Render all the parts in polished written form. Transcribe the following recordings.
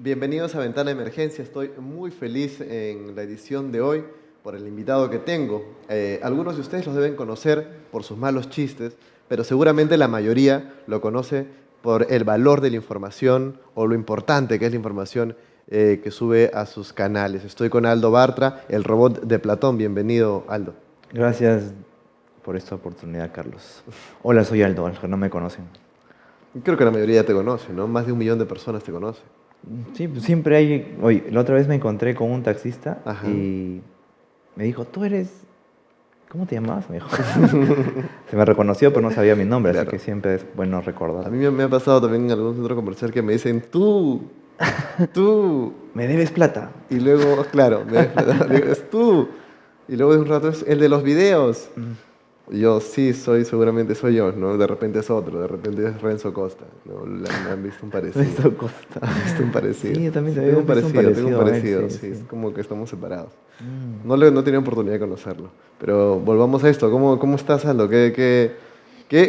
Bienvenidos a Ventana de Emergencia. Estoy muy feliz en la edición de hoy por el invitado que tengo. Algunos de ustedes los deben conocer por sus malos chistes, pero seguramente la mayoría lo conoce por el valor de la información o lo importante que es la información que sube a sus canales. Estoy con Aldo Bartra, el robot de Platón. Bienvenido, Aldo. Gracias por esta oportunidad, Carlos. Hola, soy Aldo, los que no me conocen. Creo que la mayoría te conoce, ¿no? Más de 1 millón de personas te conocen. Sí, pues siempre hay... Oye, la otra vez me encontré con un taxista Ajá. y me dijo, tú eres... ¿Cómo te llamabas? Me dijo. Se me reconoció, pero no sabía mi nombre, Claro. así que siempre es bueno A recordar. mí me ha pasado también en algún centro comercial que me dicen tú. ¿Me debes plata? Y luego, claro, digo, es tú. Y luego de un rato es el de los videos. Y yo, sí, seguramente soy yo, ¿no? De repente es otro, de repente es Renzo Costa, ¿no? Me han visto un parecido. Renzo Costa. Han visto un parecido. Sí, yo también Tengo un visto parecido, tengo un a él, parecido, sí, sí, es sí. como que estamos separados. Mm. No tenía oportunidad de conocerlo. Pero volvamos a esto, ¿cómo estás, Aldo? ¿Qué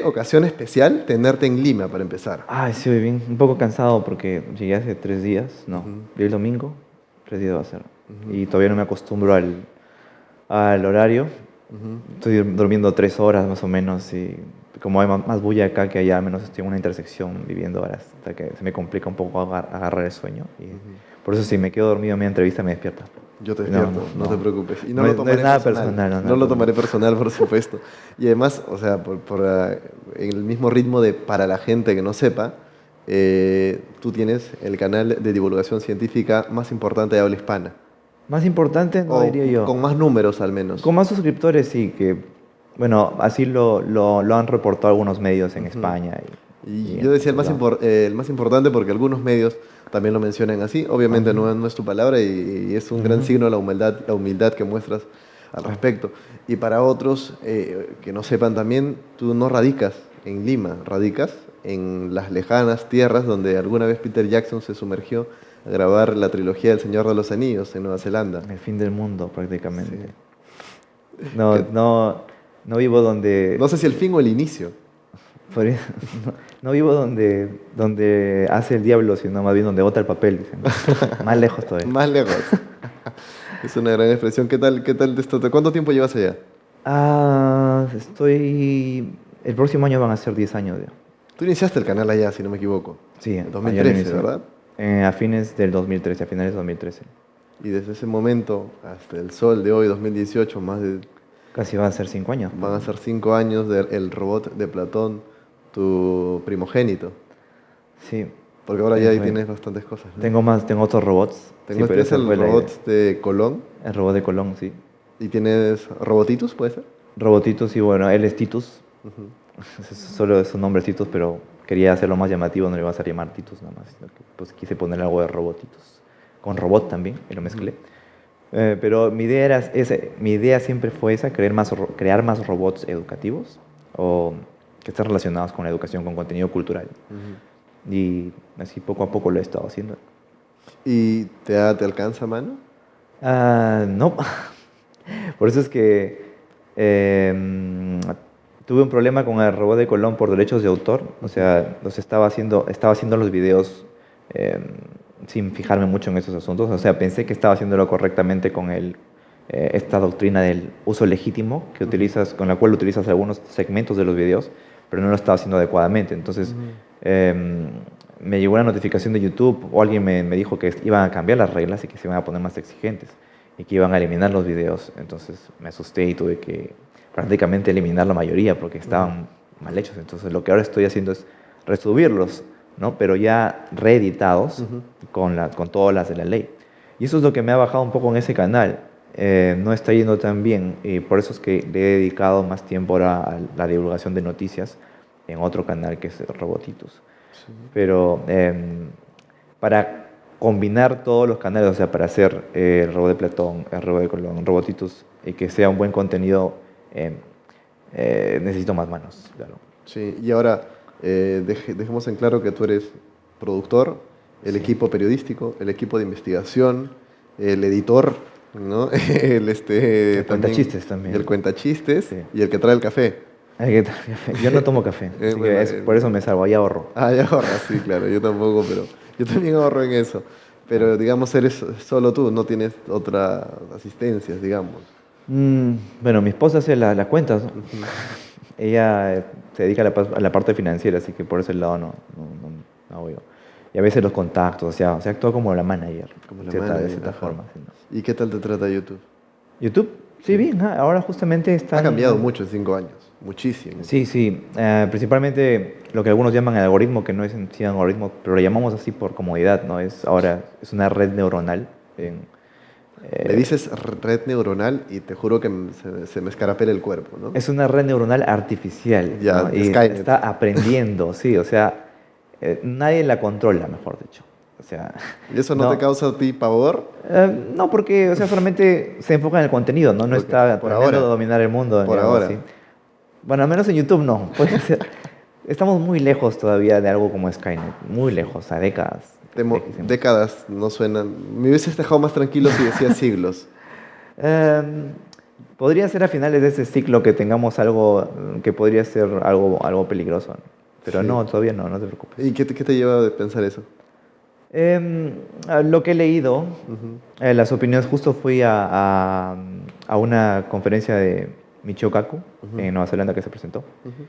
ocasión especial tenerte en Lima, para empezar? Ay, sí, hoy bien, un poco cansado porque llegué hace 3 días, no, Ujú. vi el domingo, 3 días va a ser, Ujú. y todavía no me acostumbro al horario. Ujú. Estoy durmiendo 3 horas más o menos y como hay más bulla acá que allá, al menos estoy en una intersección viviendo ahora hasta que se me complica un poco agarrar el sueño. Y por eso si me quedo dormido en mi entrevista me despierta. Yo te despierto, no te preocupes. Y no No lo es tomaré nada personal. personal. No lo tomaré personal, por supuesto. Y además, o sea, en el mismo ritmo de para la gente que no sepa, tú tienes el canal de divulgación científica más importante de habla hispana. Más importante, no diría yo. Con más números, al menos. Con más suscriptores sí, que bueno, así lo han reportado algunos medios en Ujú. España. Y Y yo en decía todos lados. el más importante porque algunos medios también lo mencionan así. Obviamente Ajá. no es tu palabra y es un gran Ujú. signo la humildad que muestras al respecto. Y para otros que no sepan también, tú no radicas en Lima, radicas en las lejanas tierras donde alguna vez Peter Jackson se sumergió a grabar la trilogía del Señor de los Anillos en Nueva Zelanda. El fin del mundo prácticamente. Sí. No, Que- no vivo donde... no sé si el fin o el inicio. Podría- no vivo donde hace el diablo, sino más bien donde bota el papel, dicen. Más lejos todavía. Más lejos. Es una gran expresión. ¿Qué tal de esto? ¿Cuánto tiempo llevas allá? El próximo año van a ser 10 años ya. Tú iniciaste el canal allá, si no me equivoco. Sí, En allá lo 2013, inicié. ¿verdad? A fines del 2013, a finales de 2013. Y desde ese momento hasta el sol de hoy, 2018, Casi van a ser 5 años. van a ser 5 años del robot de Platón, tu primogénito. Sí. Porque ahora ya ahí Fue- tienes bastantes cosas, ¿no? Tengo otros robots. Sí, pero Tienes esa el fue la robot idea. de Colón El robot de Colón, sí. y tienes robotitos, ¿puede ser? Robotitos, y bueno, él es Titus. Ujú. Solo es su nombre es Titus, pero quería hacerlo más llamativo, no le iba a hacer llamar Titus nada más, sino que pues quise poner algo de robotitos. Con robot también, y lo mezclé. Pero mi idea siempre fue esa, crear más robots educativos o que estén relacionados con la educación, con contenido cultural. Ujú. Y así poco a poco lo he estado haciendo. ¿Y te alcanza mano? No, por eso es que tuve un problema con el robot de Colón por derechos de autor. O sea, estaba haciendo los videos sin fijarme mucho en esos asuntos. O sea, pensé que estaba haciéndolo correctamente con esta doctrina del uso legítimo con la cual utilizas algunos segmentos de los videos, pero no lo estaba haciendo adecuadamente. Entonces, Ujú. me llegó una notificación de YouTube o alguien me dijo que iban a cambiar las reglas y que se iban a poner más exigentes y que iban a eliminar los videos. Entonces me asusté y tuve que prácticamente eliminar la mayoría porque estaban mal hechos. Entonces lo que ahora estoy haciendo es resubirlos, ¿no? Pero ya reeditados Ujú. con todas las de la ley. Y eso es lo que me ha bajado un poco en ese canal. No está yendo tan bien y por eso es que le he dedicado más tiempo ahora a la divulgación de noticias en otro canal que es Robotitos. Sí. Pero para combinar todos los canales, o sea, para hacer el robot de Platón, el robot de Colón, Robotitos, y que sea un buen contenido, necesito más manos, claro. Sí, y ahora dejemos en claro que tú eres productor, el Sí. equipo periodístico, el equipo de investigación, el editor, ¿no? El cuentachistes también. El cuentachistes Sí. y el que trae el café. Yo no tomo café, así Bueno, que por eso me salvo, ahí ahorro. ya ahorras, sí, claro, yo tampoco, pero yo también ahorro en eso. Pero, digamos, eres solo tú, no tienes otras asistencias, digamos. Bueno, mi esposa hace las cuentas, ¿no? Ujú. Ella se dedica a la parte financiera, así que por ese lado no hago yo. Y a veces los contactos, o sea, actúa como la manager, Como la de manager, cierta ajá. forma. ¿Sí, no? ¿Y qué tal te trata YouTube? YouTube, sí, bien, ahora justamente Ha cambiado están. mucho en 5 años, muchísimo. Sí, sí, principalmente lo que algunos llaman el algoritmo, que no es en sí algoritmo, pero lo llamamos así por comodidad, ¿no? Ahora es una red neuronal. Me Eh, dices red neuronal y te juro que se me escarapela el cuerpo, ¿no? es una red neuronal artificial, Ya, ¿no? Y Skynet. está aprendiendo, sí, o sea, nadie la controla, mejor dicho. O sea, ¿Y eso no te no, causa a ti pavor? no porque, o sea, solamente se enfoca en el contenido, ¿no? No Ok, está por planeando ahora, dominar el mundo ni por algo así. ahora. Bueno, al menos en YouTube no. Puede ser. Estamos muy lejos todavía de algo como Skynet, muy Sí. lejos, a décadas. Lejísimos. Décadas no suenan. Me hubieses dejado más tranquilo si decías siglos. Em, Podría ser a finales de ese ciclo que tengamos algo que podría ser algo peligroso, ¿no? Pero Sí. no, todavía no te preocupes. ¿Y qué te lleva a pensar eso? Lo que he leído, Ujú, las opiniones, justo fui a una conferencia de Michio Kaku ujú, en Nueva Zelanda que se presentó ujú.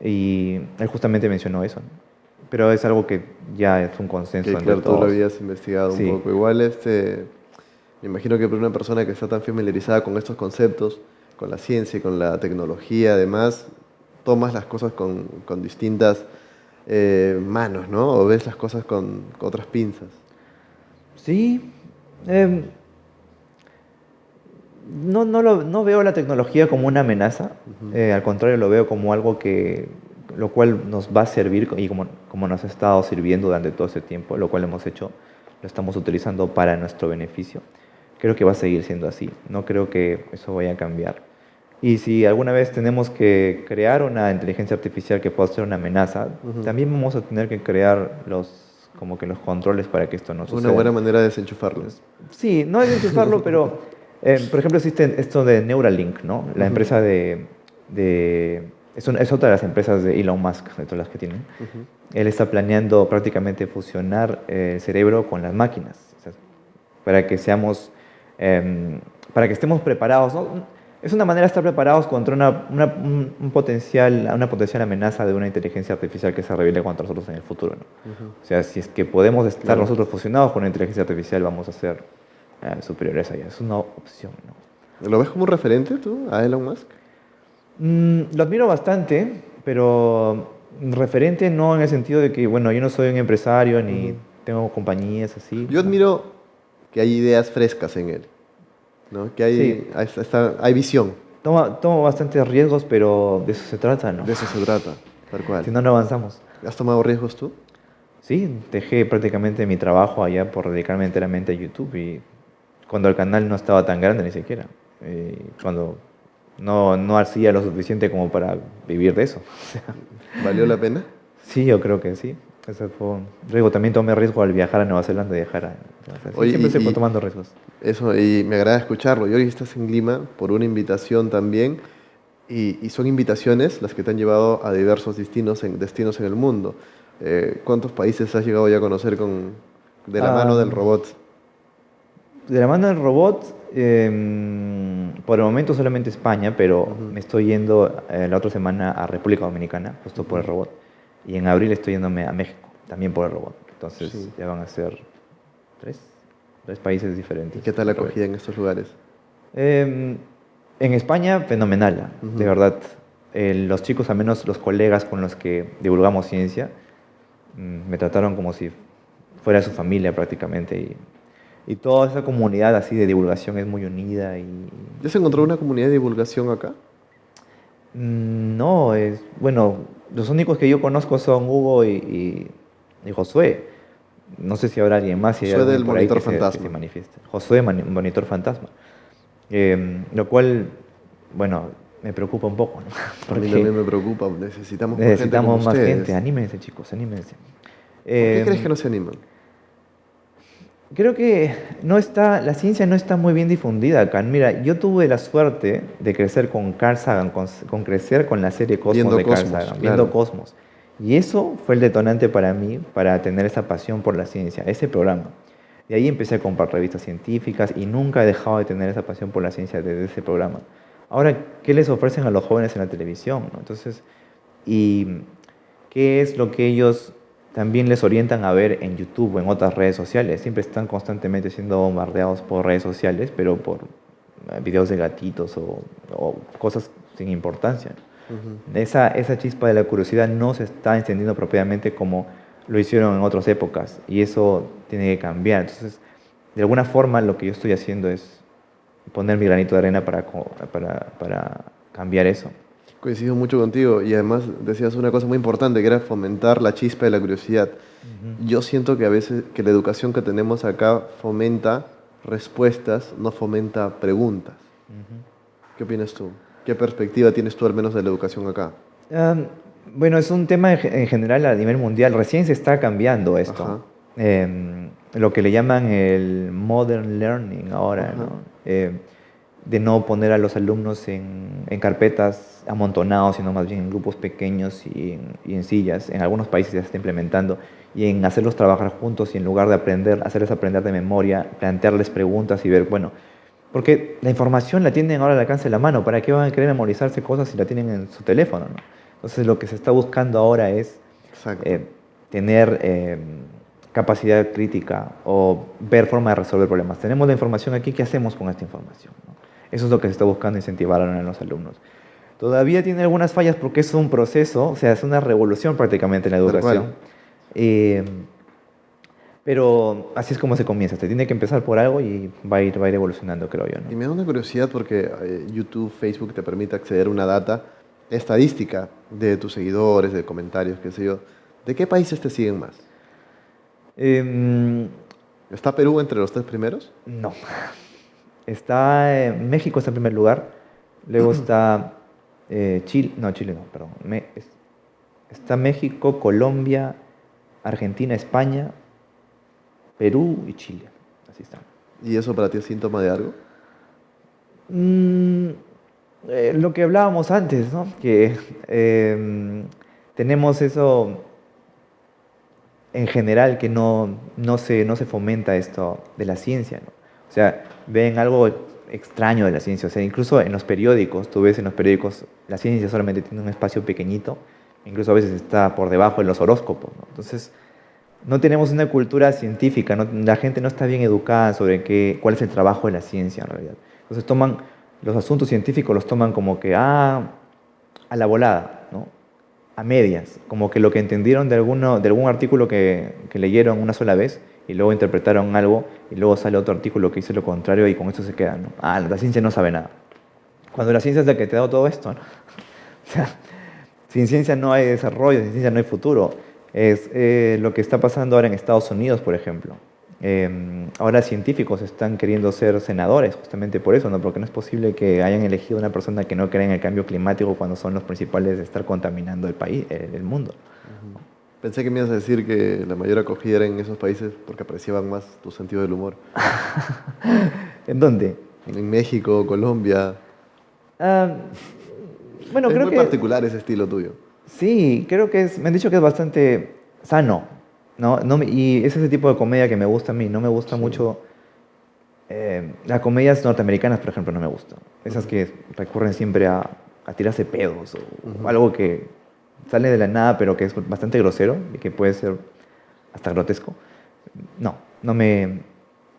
y él justamente mencionó eso, ¿no? Pero es algo que ya es un consenso Que entre claro, tú lo todos. habías investigado un Sí, poco. Igual, me imagino que para una persona que está tan familiarizada con estos conceptos, con la ciencia y con la tecnología, además, tomas las cosas con distintas manos, ¿no? O ves las cosas con otras pinzas. sí. em, no veo la tecnología como una amenaza, Ujú. al contrario, lo veo como algo lo cual nos va a servir y como nos ha estado sirviendo durante todo ese tiempo, lo cual hemos hecho, lo estamos utilizando para nuestro beneficio. Creo que va a seguir siendo así, no creo que eso vaya a cambiar. Y si alguna vez tenemos que crear una inteligencia artificial que pueda ser una amenaza, Ujú. también vamos a tener que crear como que los controles para que esto no Una suceda. buena manera de desenchufarlo. Sí, no es enchufarlo, pero por ejemplo existe esto de Neuralink, ¿no? La Ujú, empresa es otra de las empresas de Elon Musk, de todas las que tienen. ujú. Él está planeando prácticamente fusionar el cerebro con las máquinas, o sea, para que seamos, para que estemos preparados, ¿no? Es una manera de estar preparados contra una potencial amenaza de una inteligencia artificial que se revele contra nosotros en el futuro, ¿no? Ujú. O sea, si es que podemos estar Claro. nosotros fusionados con una inteligencia artificial, vamos a ser superiores a ella. Es una opción, ¿no? ¿Lo ves como un referente tú a Elon Musk? Lo admiro bastante, pero referente no en el sentido de que, bueno, yo no soy un empresario ni Ujú. tengo compañías así. Yo No. admiro que hay ideas frescas en él, ¿no? Que Sí, hay visión. tomo bastantes riesgos, pero de eso se trata, ¿no? De eso se trata, tal cual. Si no, no avanzamos. ¿Has tomado riesgos tú? Sí, dejé prácticamente mi trabajo allá por dedicarme enteramente a YouTube y cuando el canal no estaba tan grande ni siquiera. Cuando no hacía lo suficiente como para vivir de eso. O sea, ¿Valió la pena? sí, yo creo que sí. Ese fue un riesgo. También tomé riesgo al viajar a Nueva Zelanda y dejar o sea, sí, Oye, siempre estoy tomando riesgos. eso, y me agrada escucharlo. Y hoy estás en Lima por una invitación también, y son invitaciones las que te han llevado a diversos destinos en el mundo. ¿Cuántos países has llegado ya a conocer de la mano del Am, robot? de la mano del robot, por el momento solamente España, pero Ujú, me estoy yendo la otra semana a República Dominicana, justo por el ujú. robot. Y en abril estoy yéndome a México, también por el robot. Entonces Sí. ya van a ser tres, tres países ¿Y diferentes qué tal la otra vez. acogida en estos lugares? Em, en España, fenomenal, de Ujú. verdad. Los chicos, al menos los colegas con los que divulgamos ciencia, me trataron como si fuera su familia prácticamente. Y toda esa comunidad así de divulgación es muy unida y ¿Ya se encontró una comunidad de divulgación acá? no, bueno, los únicos que yo conozco son Hugo y Josué. No sé si habrá alguien más, si hay Soy alguien del por ahí Monitor que se Fantasma. manifieste. Josué, Monitor Fantasma. Lo cual, bueno, me preocupa un poco, ¿no? A mí Porque también me preocupa. Necesitamos más gente como necesitamos más gente. ustedes. Anímense, chicos, anímense. ¿Por qué crees que Em, no se animan? Creo que la ciencia no está muy bien difundida acá. Mira, yo tuve la suerte de crecer con Carl Sagan, crecer con la serie Cosmos Viendo de Carl Cosmos, Sagan, viendo claro. Cosmos. Y eso fue el detonante para mí, para tener esa pasión por la ciencia, ese programa. De ahí empecé a comprar revistas científicas y nunca he dejado de tener esa pasión por la ciencia desde ese programa. Ahora, ¿qué les ofrecen a los jóvenes en la televisión, no? Entonces, ¿y qué es lo que ellos también les orientan a ver en YouTube o en otras redes sociales? Siempre están constantemente siendo bombardeados por redes sociales, pero por videos de gatitos o cosas sin importancia. Ujú. Esa chispa de la curiosidad no se está encendiendo propiamente como lo hicieron en otras épocas y eso tiene que cambiar. Entonces, de alguna forma lo que yo estoy haciendo es poner mi granito de arena para cambiar eso. Coincido mucho contigo y además decías una cosa muy importante que era fomentar la chispa de la curiosidad. Ujú. Yo siento que a veces que la educación que tenemos acá fomenta respuestas, no fomenta preguntas. Ujú. ¿Qué opinas tú? ¿Qué perspectiva tienes tú al menos de la educación acá? Am, bueno, es un tema en general a nivel mundial. Recién se está cambiando esto. Ajá, Lo que le llaman el modern learning ahora, ajá. ¿no? De no poner a los alumnos en carpetas amontonados, sino más bien en grupos pequeños y en sillas. En algunos países ya se está implementando. Y en hacerlos trabajar juntos y en lugar de aprender, hacerles aprender de memoria, plantearles preguntas y ver, bueno, porque la información la tienen ahora al alcance de la mano. ¿Para qué van a querer memorizarse cosas si la tienen en su teléfono, no? Entonces lo que se está buscando ahora es Exacto. eh, tener capacidad crítica o ver forma de resolver problemas. Tenemos la información aquí, ¿qué hacemos con esta información, no? Eso es lo que se está buscando incentivar ahora en los alumnos. Todavía tiene algunas fallas porque es un proceso, o sea, es una revolución prácticamente en la Tal educación. cual. Eh, pero así es como se comienza. Se tiene que empezar por algo y va a ir evolucionando, creo yo, ¿no? Y me da una curiosidad porque YouTube, Facebook te permite acceder a una data estadística de tus seguidores, de comentarios, qué sé yo. ¿De qué países te siguen más? Em, ¿Está Perú entre los tres primeros? no. Está México está en primer lugar. Luego está Chile. No, Chile no, perdón. Está México, Colombia, Argentina, España, Perú y Chile. Así están. ¿Y eso para ti es síntoma de algo? Mm, lo que hablábamos antes, ¿no? Que tenemos eso en general que no se fomenta esto de la ciencia, ¿no? O sea, ven algo extraño de la ciencia. O sea, incluso en los periódicos, tú ves en los periódicos, la ciencia solamente tiene un espacio pequeñito, incluso a veces está por debajo de los horóscopos, ¿no? Entonces, no tenemos una cultura científica, la gente no está bien educada sobre cuál es el trabajo de la ciencia en realidad. Entonces toman los asuntos científicos, los toman como que, a la volada, ¿no? A medias, como que lo que entendieron de algún artículo que leyeron una sola vez y luego interpretaron algo y luego sale otro artículo que dice lo contrario y con eso se quedan, ¿no? La ciencia no sabe nada. Cuando la ciencia es la que te da todo esto, ¿no? O sea, sin ciencia no hay desarrollo, sin ciencia no hay futuro. Es lo que está pasando ahora en Estados Unidos, por ejemplo. Ahora científicos están queriendo ser senadores justamente por eso, ¿no? Porque no es posible que hayan elegido una persona que no cree en el cambio climático cuando son los principales de estar contaminando el país, el mundo. Ujú. Pensé que me ibas a decir que la mayor acogida era en esos países porque apreciaban más tu sentido del humor. ¿En dónde? En México, Colombia. Ah, bueno, Es creo muy que particular ese estilo tuyo. sí, creo que me han dicho que es bastante sano, ¿no? Y es ese tipo de comedia que me gusta a mí. No me gusta Sí. mucho. Las comedias norteamericanas, por ejemplo, no me gustan. Esas Ujú, que recurren siempre a tirarse pedos o ujú. algo que sale de la nada, pero que es bastante grosero y que puede ser hasta grotesco. No, no me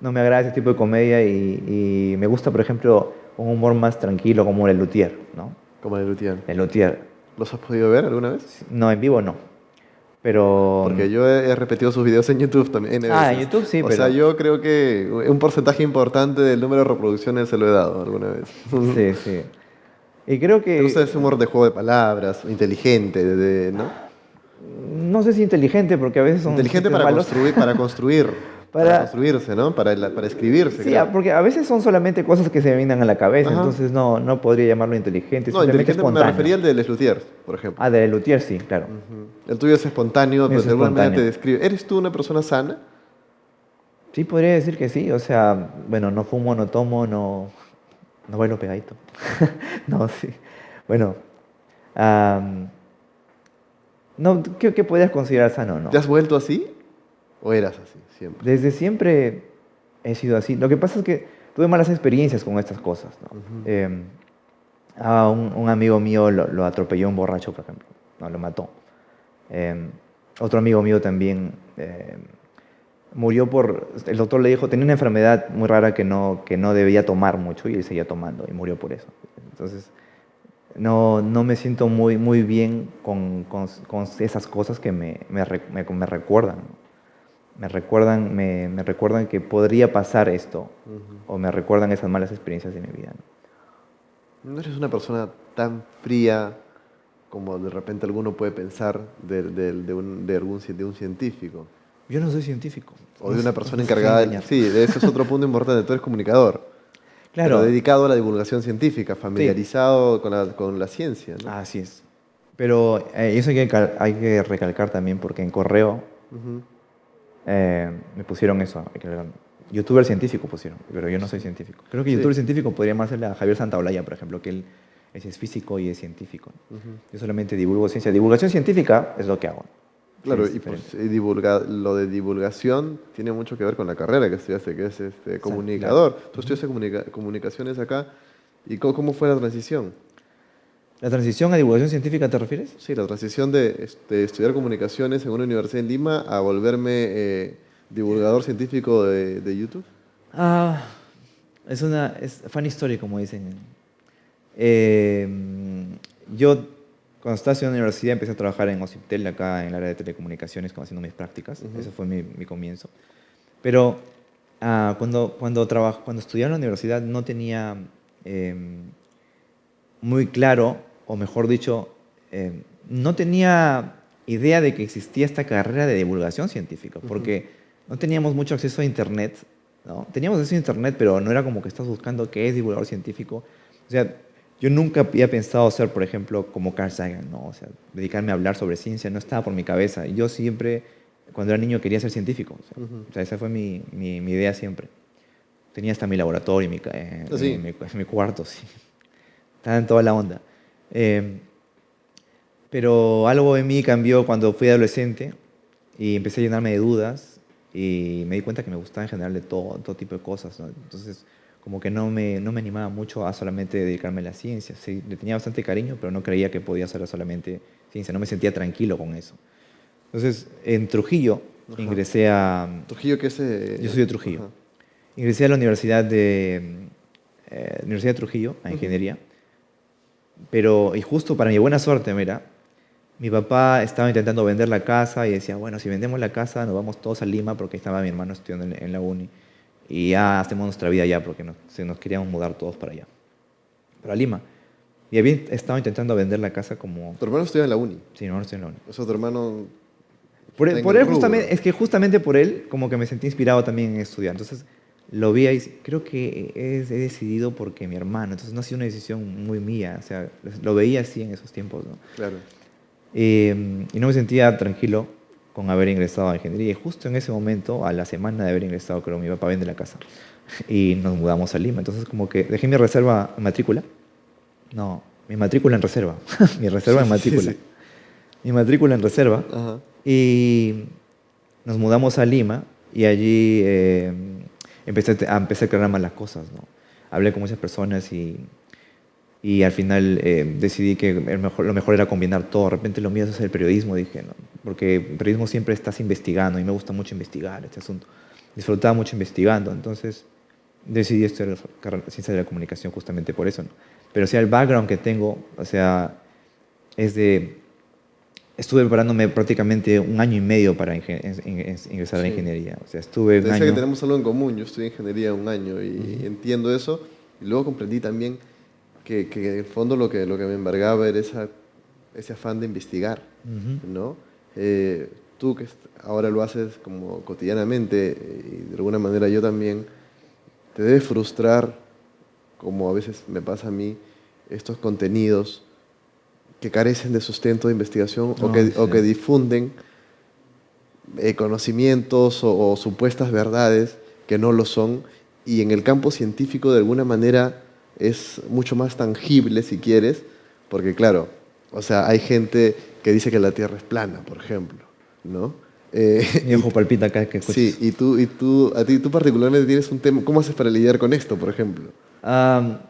agrada ese tipo de comedia y me gusta, por ejemplo, un humor más tranquilo como el Luthier, ¿no? Como el Lutián. El Luthier. ¿Los has podido ver alguna vez? No, en vivo no. Pero. Porque yo he repetido sus videos en YouTube también N En veces. YouTube sí, O sea, pero. yo creo que un porcentaje importante del número de reproducciones se lo he dado alguna vez. Sí, sí. Y creo ¿Te gusta que. ese humor de juego de palabras, inteligente, ¿no? No sé si inteligente, porque a veces son Inteligente chistes malos. para Para. construirse, ¿no? Para escribirse, Sí, creo. porque a veces son solamente cosas que se me vienen a la cabeza, Ajá. entonces no podría llamarlo inteligente, No, simplemente inteligente me espontáneo. refería al de Les Luthiers, por ejemplo. De Luthier sí, claro. Ujú. El tuyo es espontáneo, pero Es de alguna manera te espontáneo. describe. ¿Eres tú una persona sana? Sí, podría decir que sí, o sea, bueno, no fumo, no tomo, no bailo pegadito. No, sí. Bueno, am, no, ¿qué podrías considerar sano, no? ¿Te has vuelto así? ¿O eras así siempre? Desde siempre he sido así. Lo que pasa es que tuve malas experiencias con estas cosas, ¿no? Ujú. A un amigo mío lo atropelló un borracho, por ejemplo, no, lo mató. Eh, Otro amigo mío también murió por... El doctor le dijo, tenía una enfermedad muy rara que no debía tomar mucho y él seguía tomando y murió por eso. Entonces, no me siento muy bien con esas cosas que me recuerdan, ¿no? Me recuerdan que podría pasar esto Ujú. o me recuerdan esas malas experiencias de mi vida, ¿no? No eres una persona tan fría como de repente alguno puede pensar de un científico. Yo no soy científico, O de una persona nos quieren encargada engañar. Sí, de ese es otro punto importante. Tú eres comunicador, pero Claro, dedicado a la divulgación científica, sí, familiarizado con la ciencia, ¿no? así es. Pero eso hay que recalcar también porque en correo Ujú. me pusieron eso. Youtuber científico pusieron, pero yo no soy científico. Creo que Sí. youtuber científico podría más ser a Javier Santaolalla, por ejemplo, que él es físico y es científico. Ujú. Yo solamente divulgo ciencia. Divulgación científica es lo que hago. Sí, Claro, es y pues diferente. lo de divulgación tiene mucho que ver con la carrera que estudiaste, que es Exacto, claro. comunicador. Tú Ujú. estudiaste comunicaciones acá. ¿Y cómo fue la transición? ¿La transición a divulgación científica te refieres? Sí, la transición de estudiar comunicaciones en una universidad en Lima a volverme divulgador científico de YouTube. Ah, es funny story, como dicen. Eh, yo, cuando estaba estudiando en la universidad, empecé a trabajar en Ociptel, acá en el área de telecomunicaciones, como haciendo mis prácticas. Ujú. Ese fue mi comienzo. Pero cuando estudiaba en la universidad no tenía em, muy claro, o mejor dicho, no tenía idea de que existía esta carrera de divulgación científica, Ujú. porque no teníamos mucho acceso a Internet, ¿no? Teníamos acceso a Internet, pero no era como que estás buscando qué es divulgador científico. O sea, yo nunca había pensado ser, por ejemplo, como Carl Sagan, ¿no? O sea, dedicarme a hablar sobre ciencia no estaba por mi cabeza. Yo siempre, cuando era niño, quería ser científico. Ujú. O sea, esa fue mi idea siempre. Tenía hasta mi laboratorio, Ah, sí. mi cuarto, sí. Estaba en toda la onda. Eh, pero algo en mí cambió cuando fui adolescente y empecé a llenarme de dudas y me di cuenta que me gustaba en general de todo tipo de cosas, ¿no? Entonces, como que no me animaba mucho a solamente dedicarme a la ciencia. Sí, le tenía bastante cariño, pero no creía que podía hacer solamente ciencia. No me sentía tranquilo con eso. Entonces, en Trujillo Ajá. ingresé a... Trujillo, que es... Yo soy de Trujillo. ajá. Ingresé a la Universidad de Trujillo, a Ujú. ingeniería. Pero, y justo para mi buena suerte, mira, mi papá estaba intentando vender la casa y decía, bueno, si vendemos la casa nos vamos todos a Lima porque ahí estaba mi hermano estudiando en la uni. Y ya hacemos nuestra vida allá porque nos queríamos mudar todos para allá, para Lima. Y había estado intentando vender la casa como... Tu hermano estudia en la uni. Sí, no estoy en la uni. O sea, tu hermano Por, está en por el él rubro. justamente, es que justamente por él como que me sentí inspirado también en estudiar. Entonces lo vi ahí, creo que he decidido porque mi hermano, entonces no ha sido una decisión muy mía, o sea, lo veía así en esos tiempos, ¿no? Claro. Y no me sentía tranquilo con haber ingresado a ingeniería. Y justo en ese momento, a la semana de haber ingresado, creo, mi papá vende la casa y nos mudamos a Lima. Entonces como que dejé mi reserva en matrícula. No, mi matrícula en reserva. Mi reserva Sí, en sí, sí, matrícula. sí. Mi matrícula en reserva. Ajá. Y nos mudamos a Lima y allí empecé a aclarar más las cosas, ¿no? Hablé con muchas personas y al final decidí que lo mejor era combinar todo. De repente lo mío es el periodismo, dije, ¿no? Porque en periodismo siempre estás investigando y me gusta mucho investigar este asunto. Disfrutaba mucho investigando, entonces decidí estudiar ciencia de la comunicación justamente por eso, ¿no? Pero o sea, el background que tengo, o sea, es de... Estuve preparándome prácticamente un año y medio para ingresar a la Sí. ingeniería. O sea, estuve Te un decía que año... tenemos algo en común. Yo estudié ingeniería un año y Ujú, entiendo eso. Y luego comprendí también que en el fondo lo que me embargaba era ese afán de investigar, ujú. ¿no? Tú que ahora lo haces como cotidianamente y de alguna manera yo también, te debe frustrar, como a veces me pasa a mí, estos contenidos que carecen de sustento de investigación Ay, o sí. que difunden conocimientos o supuestas verdades que no lo son, y en el campo científico de alguna manera es mucho más tangible si quieres, porque claro, o sea, hay gente que dice que la Tierra es plana, por ejemplo, ¿no? Mi ojo palpita cada que escuchas. Sí, tú particularmente tienes un tema. ¿Cómo haces para lidiar con esto, por ejemplo? Ah,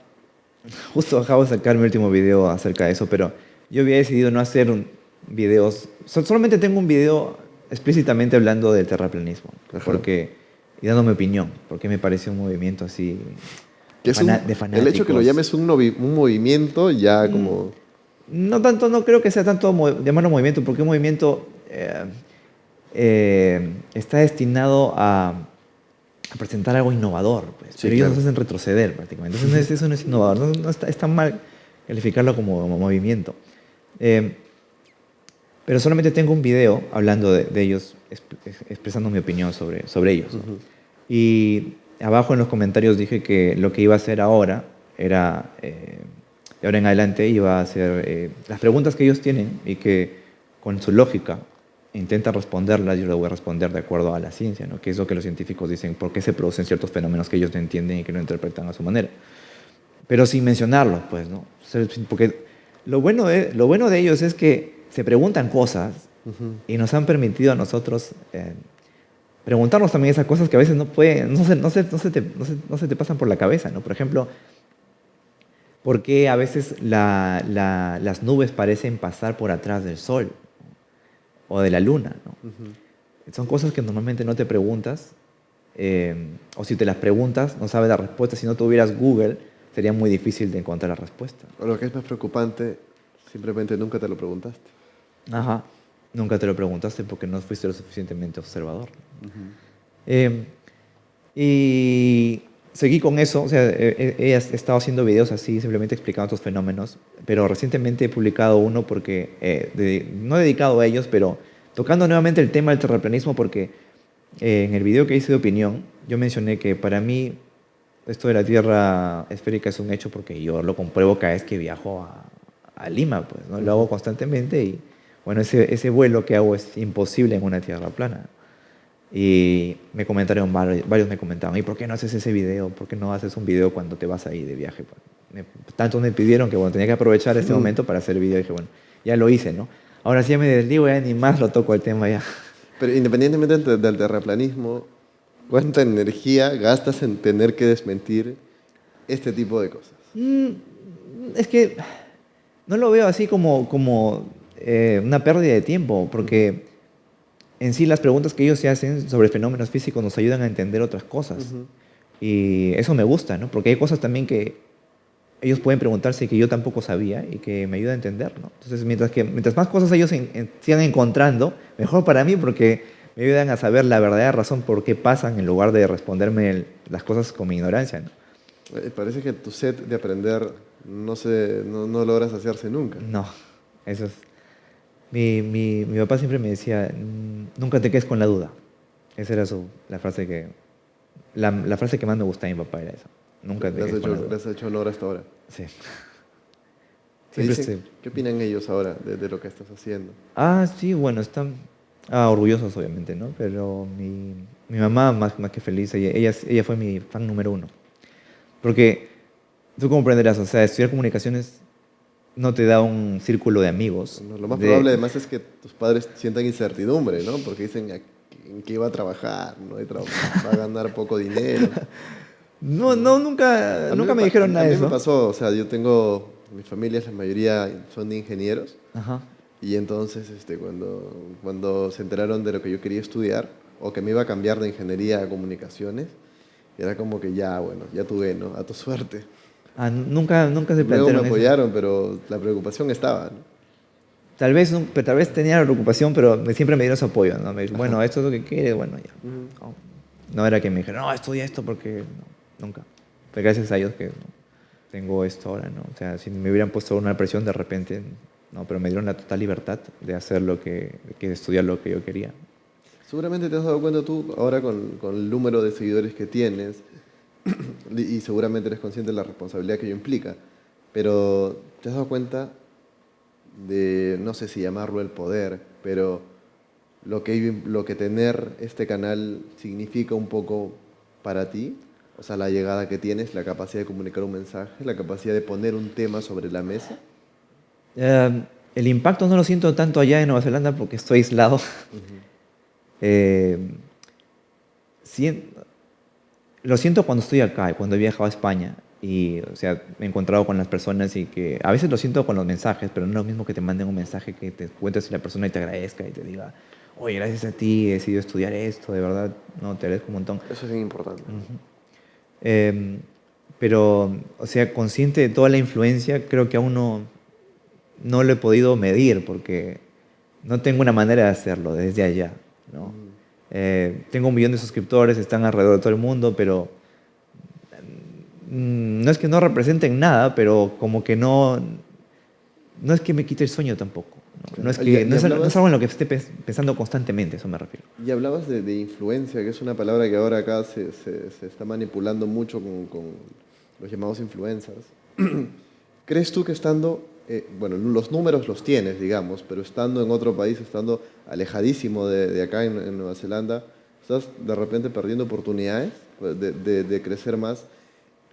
justo acabo de sacar mi último video acerca de eso, pero yo había decidido no hacer videos. Solamente tengo un video explícitamente hablando del terraplanismo, Ajá. y dando mi opinión, porque me parece un movimiento así Que es de fanáticos. el hecho que lo llames un movimiento ya como... No tanto, no creo que sea tanto llamarlo movimiento, porque un movimiento está destinado a presentar algo innovador, pues, Sí, pero ellos claro. nos hacen retroceder prácticamente. Entonces eso no es innovador, no está mal calificarlo como movimiento. Pero solamente tengo un video hablando de ellos, expresando mi opinión sobre ellos, ¿no? Y abajo en los comentarios dije que lo que iba a hacer ahora era, de ahora en adelante, iba a hacer las preguntas que ellos tienen y que con su lógica intentan responderlas, yo las voy a responder de acuerdo a la ciencia, ¿no? Que es lo que los científicos dicen, por qué se producen ciertos fenómenos que ellos no entienden y que no interpretan a su manera. Pero sin mencionarlos, pues, ¿no? O sea, porque lo bueno de ellos es que se preguntan cosas y nos han permitido a nosotros preguntarnos también esas cosas que a veces no se te pasan por la cabeza, ¿no? Por ejemplo, ¿por qué a veces las nubes parecen pasar por atrás del sol o de la luna, ¿no? Son cosas que normalmente no te preguntas, o si te las preguntas, no sabes la respuesta. Si no tuvieras Google, sería muy difícil de encontrar la respuesta. O lo que es más preocupante, simplemente nunca te lo preguntaste. Ajá. Nunca te lo preguntaste porque no fuiste lo suficientemente observador. Y seguí con eso, o sea, he estado haciendo videos así, simplemente explicando estos fenómenos, pero recientemente he publicado uno porque, no dedicado a ellos, pero tocando nuevamente el tema del terraplanismo, porque en el video que hice de opinión, yo mencioné que para mí esto de la Tierra esférica es un hecho porque yo lo compruebo cada vez que viajo a Lima, pues, ¿no? Lo hago constantemente y, bueno, ese vuelo que hago es imposible en una Tierra plana. Y me comentaron, varios me comentaban, ¿y por qué no haces ese video? ¿Por qué no haces un video cuando te vas ahí de viaje? Tanto me pidieron que, bueno, tenía que aprovechar este momento para hacer el video y dije, bueno, ya lo hice, ¿no? Ahora sí ya me desligo, ya ni más lo toco el tema ya. Pero independientemente del terraplanismo, ¿cuánta energía gastas en tener que desmentir este tipo de cosas? Es que no lo veo así como una pérdida de tiempo, porque en sí las preguntas que ellos se hacen sobre fenómenos físicos nos ayudan a entender otras cosas. Y eso me gusta, ¿no? Porque hay cosas también que ellos pueden preguntarse que yo tampoco sabía y que me ayuda a entender, ¿no? Entonces, mientras más cosas ellos sigan encontrando, mejor para mí porque me ayudan a saber la verdadera razón por qué pasan en lugar de responderme las cosas con mi ignorancia, ¿no? Parece que tu sed de aprender no logras hacerse nunca. No, eso es... Mi papá siempre me decía, nunca te quedes con la duda. Esa era la frase la frase que más me gustaba de mi papá era esa. Nunca te quedes con la duda. Le has hecho honor hasta ahora. Sí. ¿Qué opinan ellos ahora de lo que estás haciendo? Sí, bueno, están orgullosos obviamente, ¿no? Pero mi mamá más que feliz, ella fue mi fan número uno. Porque tú comprenderás, o sea, estudiar comunicaciones no te da un círculo de amigos. Bueno, lo más probable además es que tus padres sientan incertidumbre, ¿no? Porque dicen en qué va a trabajar, ¿no? Va a ganar poco dinero. No, nunca me dijeron nada de eso. A mí me pasó, o sea, mi familia, la mayoría son ingenieros. Ajá. Y entonces, cuando se enteraron de lo que yo quería estudiar, o que me iba a cambiar de ingeniería a comunicaciones, era como que ya, bueno, ya tuve, ¿no? A tu suerte. Nunca se plantearon Luego me eso. apoyaron, pero la preocupación estaba, ¿no? Tal vez tenía la preocupación, pero siempre me dieron su apoyo, ¿no? Me dijeron, bueno, esto es lo que quieres, bueno, ya. No era que me dijeron, no, estudia esto porque... No, nunca. Pero gracias a ellos que tengo esto ahora, ¿no? O sea, si me hubieran puesto una presión de repente, no, pero me dieron la total libertad de hacer de estudiar lo que yo quería. Seguramente te has dado cuenta tú, ahora con el número de seguidores que tienes, y seguramente eres consciente de la responsabilidad que ello implica, pero te has dado cuenta de, no sé si llamarlo el poder, pero lo que tener este canal significa un poco para ti, o sea, la llegada que tienes, la capacidad de comunicar un mensaje, la capacidad de poner un tema sobre la mesa. El impacto no lo siento tanto allá en Nueva Zelanda porque estoy aislado. Eh, sien- lo siento cuando estoy acá, cuando he viajado a España. Y, o sea, me he encontrado con las personas y que a veces lo siento con los mensajes, pero no es lo mismo que te manden un mensaje que te cuentes y la persona y te agradezca y te diga, oye, gracias a ti he decidido estudiar esto, de verdad, no, te agradezco un montón. Eso es bien importante. Ujú. Eh, pero, o sea, consciente de toda la influencia, creo que aún no lo he podido medir porque no tengo una manera de hacerlo desde allá, ¿no? Ujú. Tengo 1 millón de suscriptores, están alrededor de todo el mundo, pero no es que no representen nada, pero como que no es que me quite el sueño tampoco. No, no Claro. es que, Y no es hablabas, algo en lo que esté pensando constantemente, eso me refiero. y hablabas de influencia, que es una palabra que ahora acá se está manipulando mucho con los llamados influencers. ¿Crees tú que estando, bueno, los números los tienes, digamos, pero estando en otro país, estando alejadísimo de acá en Nueva Zelanda, estás de repente perdiendo oportunidades de crecer más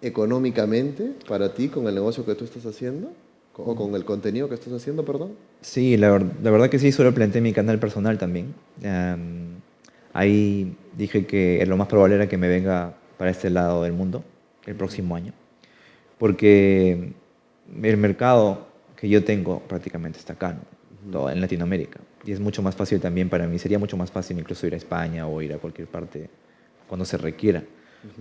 económicamente para ti con el negocio que tú estás haciendo? ¿O con el contenido que estás haciendo, perdón? Sí, la verdad que sí, solo planteé mi canal personal también. Ahí dije que lo más probable era que me venga para este lado del mundo el próximo año, porque el mercado que yo tengo prácticamente está acá, ¿no? Todo en Latinoamérica. Y es mucho más fácil también para mí, sería mucho más fácil incluso ir a España o ir a cualquier parte cuando se requiera.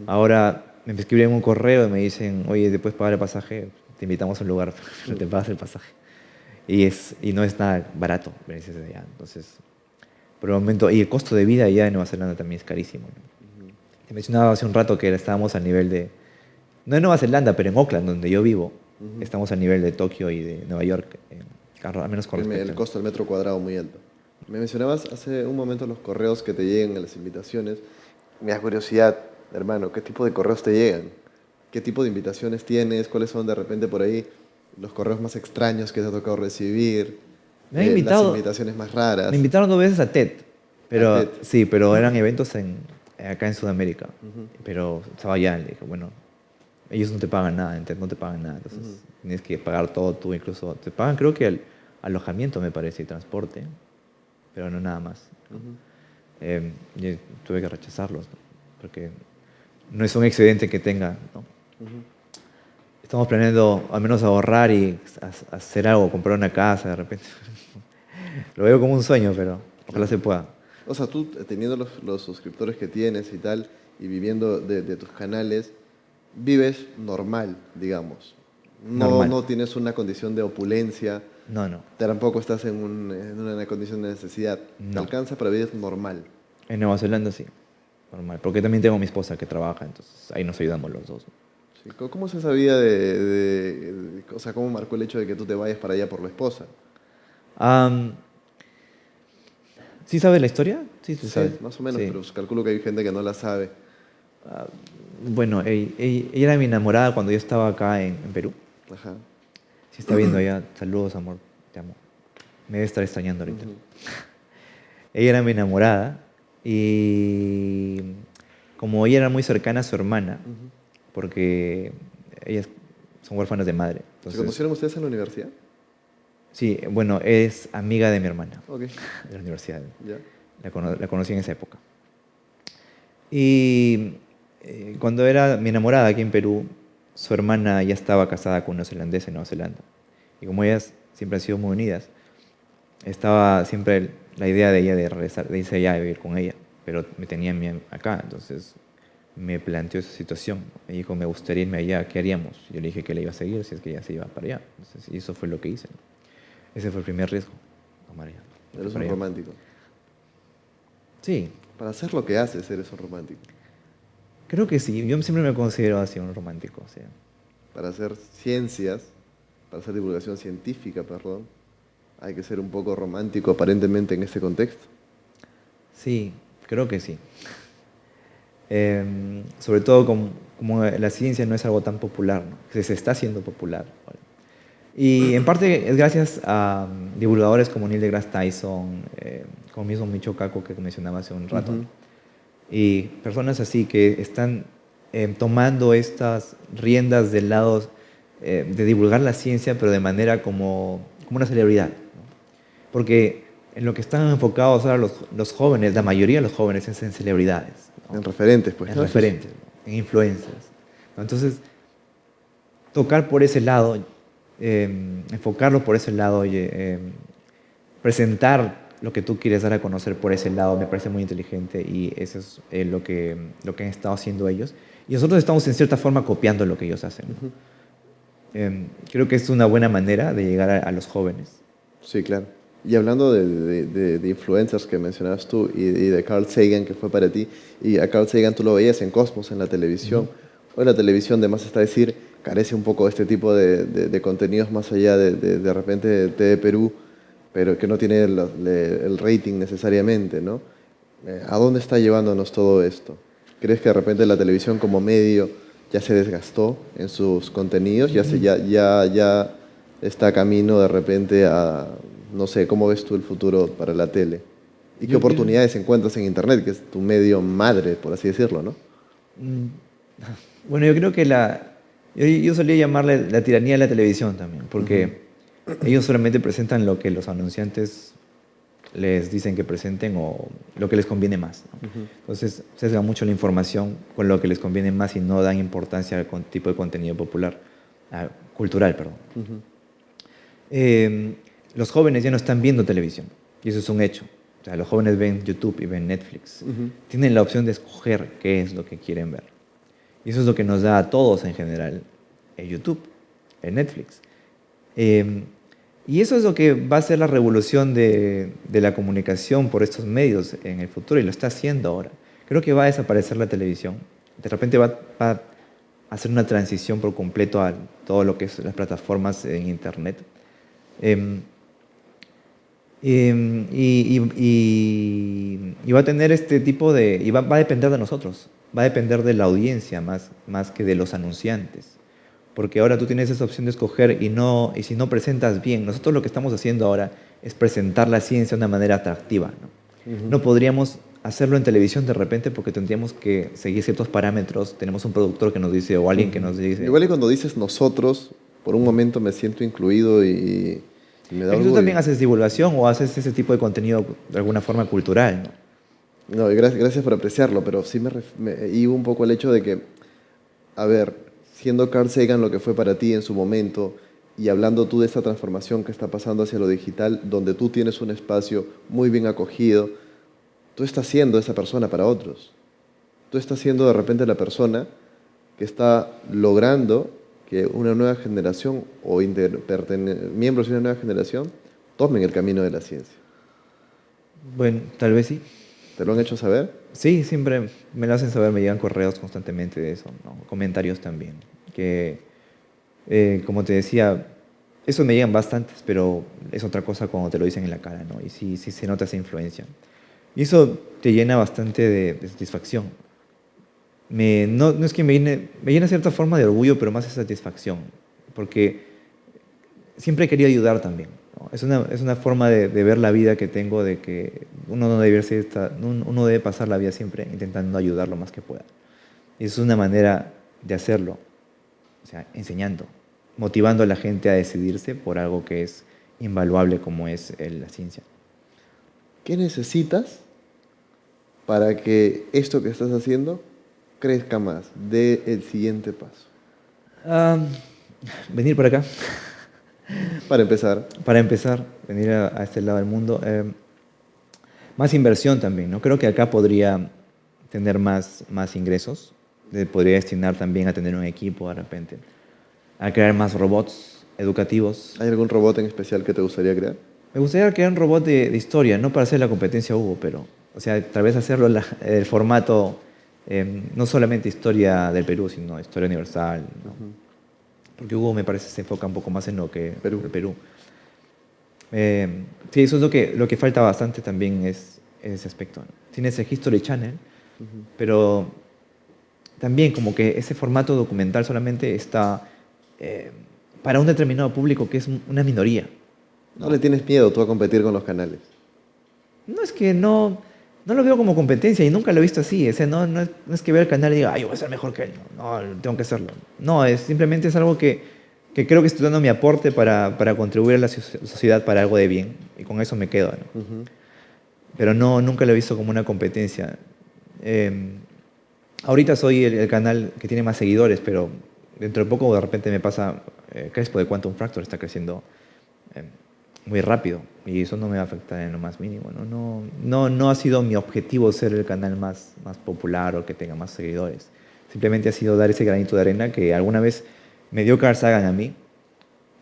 Ahora me escriben un correo y me dicen, oye, después pagar el pasaje, te invitamos a un lugar, pero te pagas el pasaje. Y no es nada barato venirse de allá. Entonces, por el momento, y el costo de vida allá en Nueva Zelanda también es carísimo, ¿no? Te mencionaba hace un rato que estábamos al nivel de, no en Nueva Zelanda, pero en Auckland, donde yo vivo, Ujú. estamos al nivel de Tokio y de Nueva York, al menos con El respecto. costo del metro cuadrado muy alto. Me mencionabas hace un momento los correos que te llegan a las invitaciones. Me da curiosidad, hermano, ¿qué tipo de correos te llegan? ¿Qué tipo de invitaciones tienes? ¿Cuáles son de repente por ahí los correos más extraños que te ha tocado recibir? Me han Las invitado, invitaciones más me raras. invitaron 2 veces a TED, A pero TED. sí, pero eran eventos acá en Sudamérica. Ujú, Pero estaba allá, le dije, bueno, ellos no te pagan nada, en TED no te pagan nada, entonces ujú, tienes que pagar todo tú, incluso te pagan creo que el alojamiento me parece y transporte, pero no nada más, ¿no? ujú, Yo tuve que rechazarlos, ¿no? Porque no es un excedente que tenga, ¿no? ujú. Estamos planeando al menos ahorrar y hacer algo, comprar una casa de repente. Lo veo como un sueño, pero ojalá Claro. se pueda. O sea, tú teniendo los suscriptores que tienes y tal, y viviendo de tus canales, vives normal, digamos. No, Normal. no tienes una condición de opulencia, No, no, tampoco estás en una condición de necesidad. Te no. alcanza para vivir normal. En Nueva Zelanda sí, normal. Porque también tengo a mi esposa que trabaja, entonces ahí nos ayudamos los dos. ¿Sí? ¿Cómo es esa vida o sea, cómo marcó el hecho de que tú te vayas para allá por la esposa? Am, ¿Sí sabes la historia? Sí, se Sí, sabe. más o menos, Sí. pero pues calculo que hay gente que no la sabe. Ah, bueno, ella era mi enamorada cuando yo estaba acá en Perú. Ajá. Si está viendo allá, saludos, amor, te amo. Me debe estar extrañando ahorita. Ujú, Ella era mi enamorada y como ella era muy cercana a su hermana, ujú. porque ellas son huérfanas de madre, ¿Se entonces, conocieron ustedes en la universidad? sí, bueno, es amiga de mi hermana Ok, de la universidad. ya. La conocí en esa época. Y cuando era mi enamorada aquí en Perú, su hermana ya estaba casada con un neozelandés en Nueva Zelanda. Y como ellas siempre han sido muy unidas, estaba siempre la idea de ella de regresar, de irse allá a vivir con ella, pero me tenía a mí acá, entonces me planteó esa situación. Me dijo, me gustaría irme allá, ¿qué haríamos? Yo le dije que le iba a seguir si es que ella se iba para allá. Entonces, y eso fue lo que hice, ¿no? Ese fue el primer riesgo, tomar allá. Me fui Eres un para allá. romántico. Sí, Para hacer lo que haces, eres un romántico. creo que sí. Yo siempre me considero así un romántico. O sea, Para hacer ciencias, para hacer divulgación científica, perdón, hay que ser un poco romántico aparentemente en este contexto. sí, creo que sí. Sobre todo como la ciencia no es algo tan popular, ¿no? Se está haciendo popular ahora. Y en parte es gracias a divulgadores como Neil deGrasse Tyson, como mismo Michio Kaku que mencionaba hace un rato, ¿no? Ujú, Y personas así que están tomando estas riendas del lado de divulgar la ciencia, pero de manera como una celebridad, ¿no? Porque en lo que están enfocados ahora los jóvenes, la mayoría de los jóvenes es en celebridades, ¿no? En referentes, pues. En ¿no? referentes, ¿no? En influencers, ¿no? Entonces, tocar por ese lado, enfocarlo por ese lado, presentar lo que tú quieres dar a conocer por ese lado me parece muy inteligente y eso es lo que han estado haciendo ellos. Y nosotros estamos en cierta forma copiando lo que ellos hacen, ¿no? Creo que es una buena manera de llegar a los jóvenes. Sí, claro. Y hablando de influencers que mencionabas tú y de Carl Sagan, que fue para ti, y a Carl Sagan tú lo veías en Cosmos, en la televisión. Hoy la televisión, de más está decir, carece un poco de este tipo de contenidos más allá de repente de TV Perú, pero que no tiene el rating necesariamente, ¿no? ¿A dónde está llevándonos todo esto? ¿Crees que de repente la televisión como medio ya se desgastó en sus contenidos? Ya está camino de repente a, no sé, ¿cómo ves tú el futuro para la tele? ¿Y qué oportunidades encuentras en Internet, que es tu medio madre, por así decirlo, ¿no? Bueno, yo creo que yo solía llamarle la tiranía de la televisión también, porque ellos solamente presentan lo que los anunciantes les dicen que presenten o lo que les conviene más, ¿no? Entonces, sesgan mucho la información con lo que les conviene más y no dan importancia al tipo de contenido popular, cultural, perdón. Los jóvenes ya no están viendo televisión, y eso es un hecho. O sea, los jóvenes ven YouTube y ven Netflix. Tienen la opción de escoger qué es lo que quieren ver. Y eso es lo que nos da a todos en general el YouTube, el Netflix. Y eso es lo que va a ser la revolución de la comunicación por estos medios en el futuro, y lo está haciendo ahora. Creo que va a desaparecer la televisión. De repente va a hacer una transición por completo a todo lo que es las plataformas en Internet. Y va a tener este tipo de... Y va a depender de nosotros, va a depender de la audiencia más que de los anunciantes. Porque ahora tú tienes esa opción de escoger y si no presentas bien, nosotros lo que estamos haciendo ahora es presentar la ciencia de una manera atractiva, ¿no? No podríamos hacerlo en televisión de repente porque tendríamos que seguir ciertos parámetros. Tenemos un productor que nos dice o alguien que nos dice... Igual y cuando dices nosotros, por un momento me siento incluido y me da Es que tú orgullo. también haces divulgación o haces ese tipo de contenido de alguna forma cultural, ¿no? No, y gracias por apreciarlo, pero sí me iba un poco el hecho de que, a ver, siendo Carl Sagan lo que fue para ti en su momento y hablando tú de esta transformación que está pasando hacia lo digital, donde tú tienes un espacio muy bien acogido, tú estás siendo esa persona para otros. Tú estás siendo de repente la persona que está logrando que una nueva generación o miembros de una nueva generación tomen el camino de la ciencia. Bueno, tal vez sí. ¿Te lo han hecho saber? Sí, siempre me lo hacen saber, me llegan correos constantemente de eso, ¿no? Comentarios también. Que, como te decía, eso me llegan bastantes, pero es otra cosa cuando te lo dicen en la cara, ¿no? Y sí se nota esa influencia. Y eso te llena bastante de satisfacción. No es que me llena cierta forma de orgullo, pero más de satisfacción. Porque siempre he querido ayudar también, ¿no? Es una forma de ver la vida que tengo, de que uno debe pasar la vida siempre intentando ayudar lo más que pueda. Y es una manera de hacerlo, o sea, enseñando, motivando a la gente a decidirse por algo que es invaluable como es la ciencia. ¿Qué necesitas para que esto que estás haciendo crezca más, dé el siguiente paso? Venir para acá. Para empezar. Para empezar, venir a este lado del mundo. Más inversión también, ¿no? Creo que acá podría tener más ingresos. Podría destinar también a tener un equipo de repente. A crear más robots educativos. ¿Hay algún robot en especial que te gustaría crear? Me gustaría crear un robot de historia, no para hacer la competencia a Hugo, pero, o sea, tal vez hacerlo el formato, no solamente historia del Perú, sino historia universal, ¿no? Porque Hugo me parece se enfoca un poco más en lo que el Perú. Sí, eso es lo que falta bastante también es ese aspecto, ¿no? Tienes el History Channel, pero también como que ese formato documental solamente está para un determinado público que es una minoría. ¿No le tienes miedo tú a competir con los canales? No, es que no lo veo como competencia y nunca lo he visto así. O sea, no es que vea el canal y diga, yo voy a ser mejor que él. No, tengo que hacerlo. No, simplemente es algo que que creo que estoy dando mi aporte para contribuir a la sociedad para algo de bien. Y con eso me quedo, ¿no? Ujú. Pero no, nunca lo he visto como una competencia. Ahorita soy el canal que tiene más seguidores, pero dentro de poco de repente me pasa Crespo de Quantum Fracture está creciendo eh, muy rápido y eso no me va a afectar en lo más mínimo. No ha sido mi objetivo ser el canal más popular o que tenga más seguidores. Simplemente ha sido dar ese granito de arena que alguna vez me dio Carl Sagan a mí